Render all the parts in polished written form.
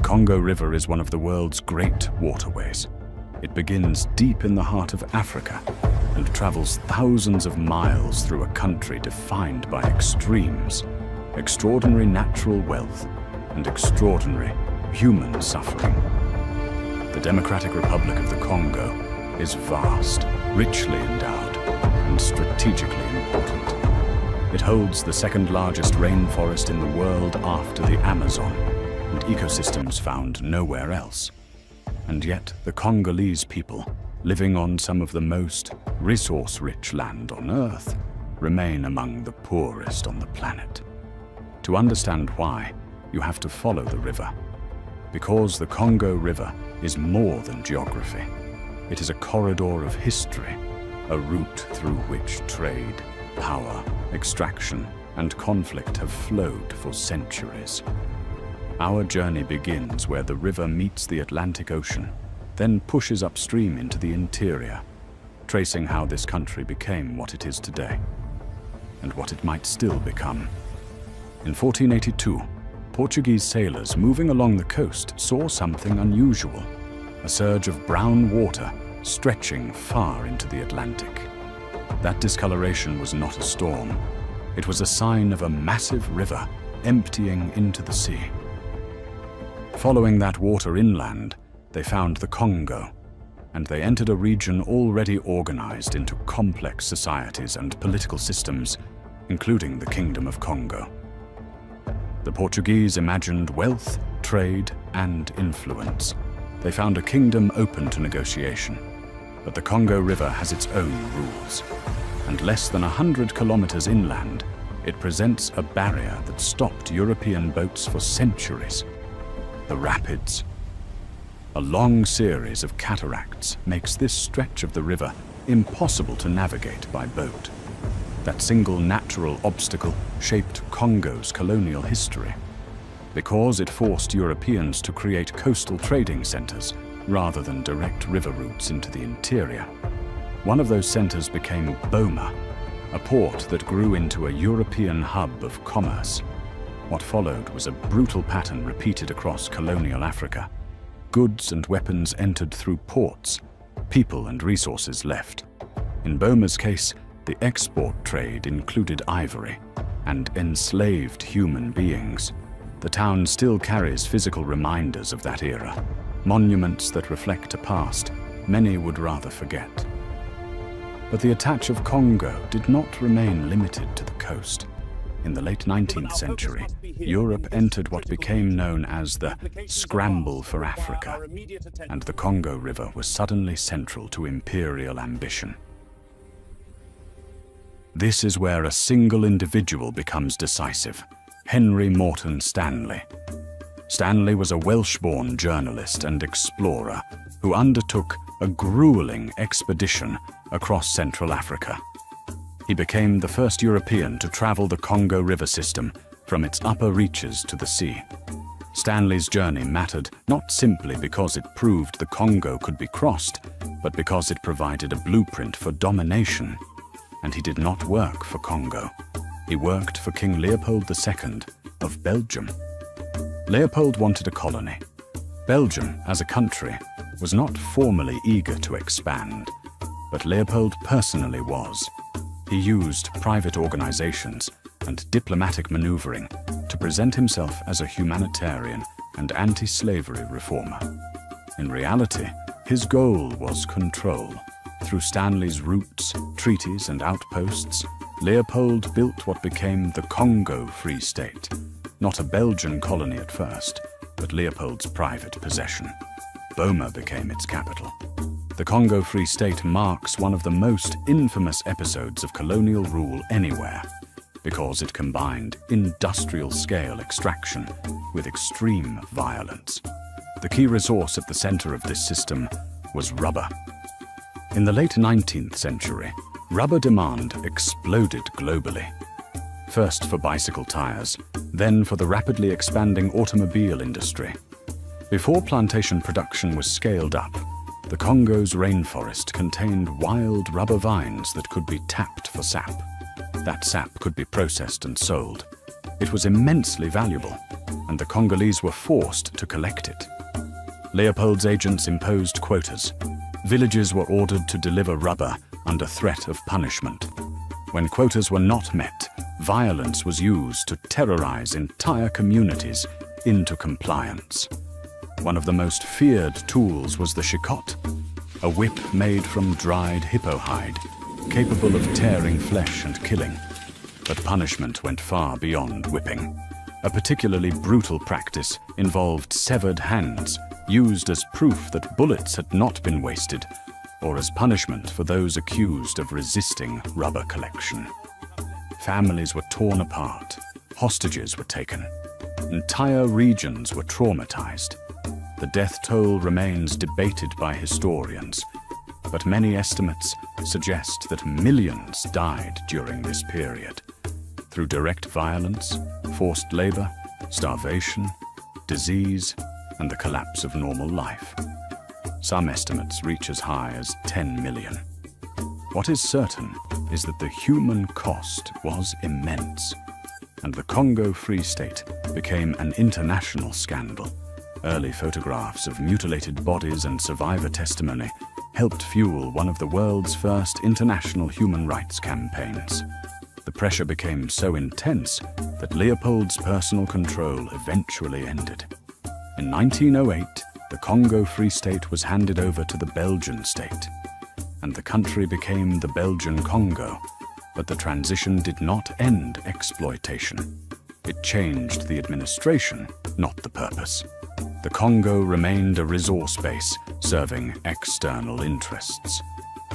Congo River is one of the world's great waterways. It begins deep in the heart of Africa and travels thousands of miles through a country defined by extremes, extraordinary natural wealth, and extraordinary human suffering. The Democratic Republic of the Congo is vast, richly endowed, and strategically important. It holds the second largest rainforest in the world after the Amazon, and ecosystems found nowhere else. And yet the Congolese people, living on some of the most resource-rich land on Earth, remain among the poorest on the planet. To understand why, you have to follow the river. Because the Congo River is more than geography. It is a corridor of history, a route through which trade, power, extraction, and conflict have flowed for centuries. Our journey begins where the river meets the Atlantic Ocean, then pushes upstream into the interior, tracing how this country became what it is today, and what it might still become. In 1482, Portuguese sailors moving along the coast saw something unusual, a surge of brown water stretching far into the Atlantic. That discoloration was not a storm. It was a sign of a massive river emptying into the sea. Following that water inland, they found the Congo, and they entered a region already organized into complex societies and political systems, including the Kingdom of Congo. The Portuguese imagined wealth, trade, and influence. They found a kingdom open to negotiation. But the Congo River has its own rules, and less than 100 kilometers inland, it presents a barrier that stopped European boats for centuries. The rapids. A long series of cataracts makes this stretch of the river impossible to navigate by boat. That single natural obstacle shaped Congo's colonial history, because it forced Europeans to create coastal trading centers rather than direct river routes into the interior. One of those centers became Boma, a port that grew into a European hub of commerce. What followed was a brutal pattern repeated across colonial Africa. Goods and weapons entered through ports, people and resources left. In Boma's case, the export trade included ivory and enslaved human beings. The town still carries physical reminders of that era, monuments that reflect a past many would rather forget. But the attach of Congo did not remain limited to the coast. In the late 19th century, Europe entered what became known as the Scramble for Africa, and the Congo River was suddenly central to imperial ambition. This is where a single individual becomes decisive: Henry Morton Stanley. Stanley was a Welsh-born journalist and explorer who undertook a grueling expedition across Central Africa. He became the first European to travel the Congo River system from its upper reaches to the sea. Stanley's journey mattered not simply because it proved the Congo could be crossed, but because it provided a blueprint for domination. And he did not work for Congo. He worked for King Leopold II of Belgium. Leopold wanted a colony. Belgium, as a country, was not formally eager to expand, but Leopold personally was. He used private organizations and diplomatic maneuvering to present himself as a humanitarian and anti-slavery reformer. In reality, his goal was control. Through Stanley's routes, treaties, and outposts, Leopold built what became the Congo Free State, not a Belgian colony at first, but Leopold's private possession. Boma became its capital. The Congo Free State marks one of the most infamous episodes of colonial rule anywhere, because it combined industrial-scale extraction with extreme violence. The key resource at the center of this system was rubber. In the late 19th century, rubber demand exploded globally. First for bicycle tires, then for the rapidly expanding automobile industry. Before plantation production was scaled up, the Congo's rainforest contained wild rubber vines that could be tapped for sap. That sap could be processed and sold. It was immensely valuable. and the Congolese were forced to collect it. Leopold's agents imposed quotas. Villages were ordered to deliver rubber under threat of punishment. When quotas were not met, violence was used to terrorize entire communities into compliance. One of the most feared tools was the shikot, a whip made from dried hippo hide, capable of tearing flesh and killing. But punishment went far beyond whipping. A particularly brutal practice involved severed hands, used as proof that bullets had not been wasted, or as punishment for those accused of resisting rubber collection. Families were torn apart, hostages were taken, entire regions were traumatized. The death toll remains debated by historians, but many estimates suggest that millions died during this period, through direct violence, forced labor, starvation, disease, and the collapse of normal life. Some estimates reach as high as 10 million. What is certain is that the human cost was immense, and the Congo Free State became an international scandal. Early photographs of mutilated bodies and survivor testimony helped fuel one of the world's first international human rights campaigns. The pressure became so intense that Leopold's personal control eventually ended. In 1908, the Congo Free State was handed over to the Belgian state, and the country became the Belgian Congo. But the transition did not end exploitation. It changed the administration, not the purpose. The Congo remained a resource base serving external interests.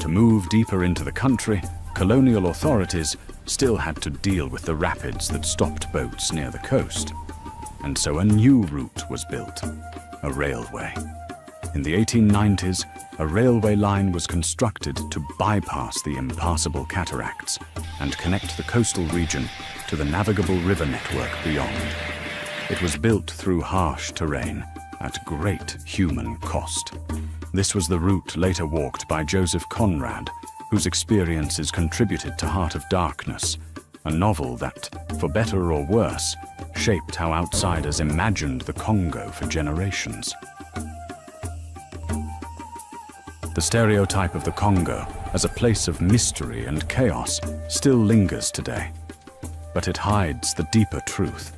To move deeper into the country, colonial authorities still had to deal with the rapids that stopped boats near the coast. And so a new route was built, a railway. In the 1890s, a railway line was constructed to bypass the impassable cataracts and connect the coastal region to the navigable river network beyond. It was built through harsh terrain at great human cost. This was the route later walked by Joseph Conrad, whose experiences contributed to Heart of Darkness, a novel that, for better or worse, shaped how outsiders imagined the Congo for generations. The stereotype of the Congo as a place of mystery and chaos still lingers today, but it hides the deeper truth.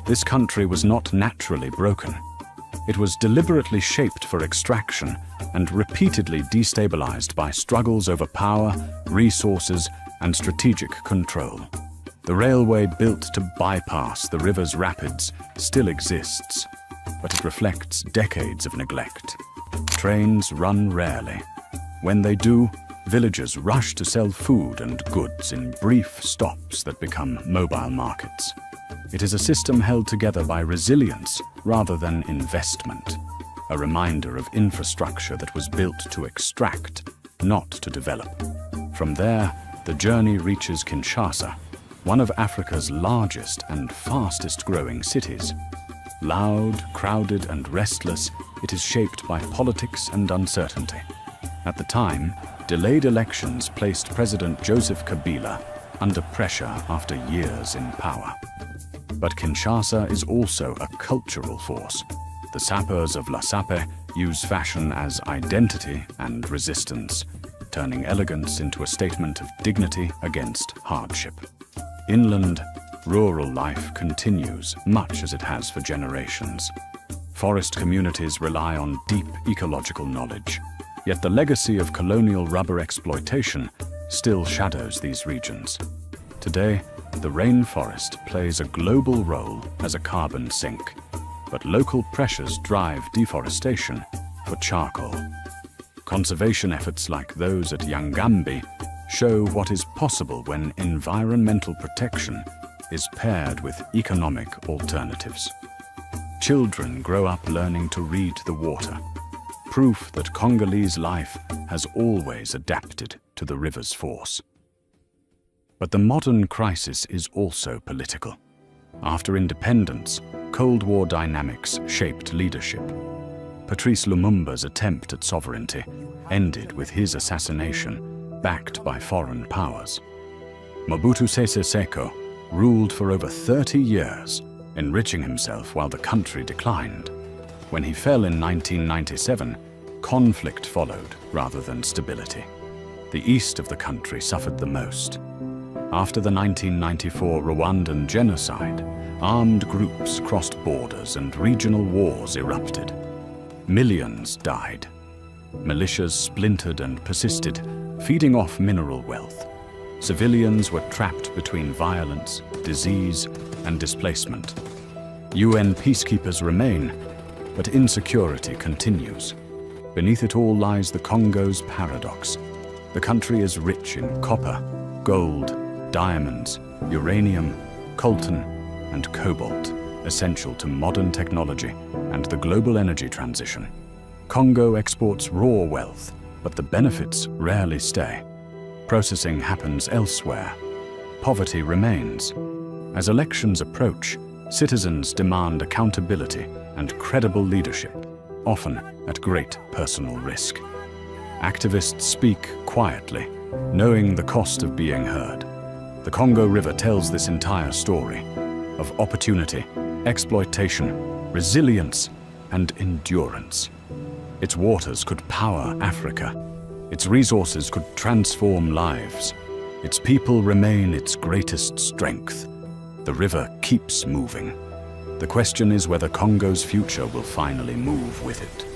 This country was not naturally broken. It was deliberately shaped for extraction and repeatedly destabilized by struggles over power, resources, and strategic control. The railway built to bypass the river's rapids still exists, but it reflects decades of neglect. Trains run rarely. When they do, villagers rush to sell food and goods in brief stops that become mobile markets. It is a system held together by resilience rather than investment, a reminder of infrastructure that was built to extract, not to develop. From there, the journey reaches Kinshasa, one of Africa's largest and fastest-growing cities. Loud, crowded, and restless, it is shaped by politics and uncertainty. At the time, delayed elections placed President Joseph Kabila under pressure after years in power. But Kinshasa is also a cultural force. The sappers of La Sape use fashion as identity and resistance, turning elegance into a statement of dignity against hardship. Inland, rural life continues much as it has for generations. Forest communities rely on deep ecological knowledge, yet the legacy of colonial rubber exploitation still shadows these regions. Today, the rainforest plays a global role as a carbon sink, but local pressures drive deforestation for charcoal. Conservation efforts like those at Yangambi show what is possible when environmental protection is paired with economic alternatives. Children grow up learning to read the water, proof that Congolese life has always adapted to the river's force. But the modern crisis is also political. After independence, Cold War dynamics shaped leadership. Patrice Lumumba's attempt at sovereignty ended with his assassination, backed by foreign powers. Mobutu Sese Seko ruled for over 30 years, enriching himself while the country declined. When he fell in 1997, conflict followed rather than stability. The east of the country suffered the most. After the 1994 Rwandan genocide, armed groups crossed borders and regional wars erupted. Millions died. Militias splintered and persisted, feeding off mineral wealth. Civilians were trapped between violence, disease, and displacement. UN peacekeepers remain, but insecurity continues. Beneath it all lies the Congo's paradox. The country is rich in copper, gold, diamonds, uranium, coltan, and cobalt, essential to modern technology and the global energy transition. Congo exports raw wealth, but the benefits rarely stay. Processing happens elsewhere. Poverty remains. As elections approach, citizens demand accountability and credible leadership, often at great personal risk. Activists speak quietly, knowing the cost of being heard. The Congo River tells this entire story of opportunity, exploitation, resilience, and endurance. Its waters could power Africa. Its resources could transform lives. Its people remain its greatest strength. The river keeps moving. The question is whether Congo's future will finally move with it.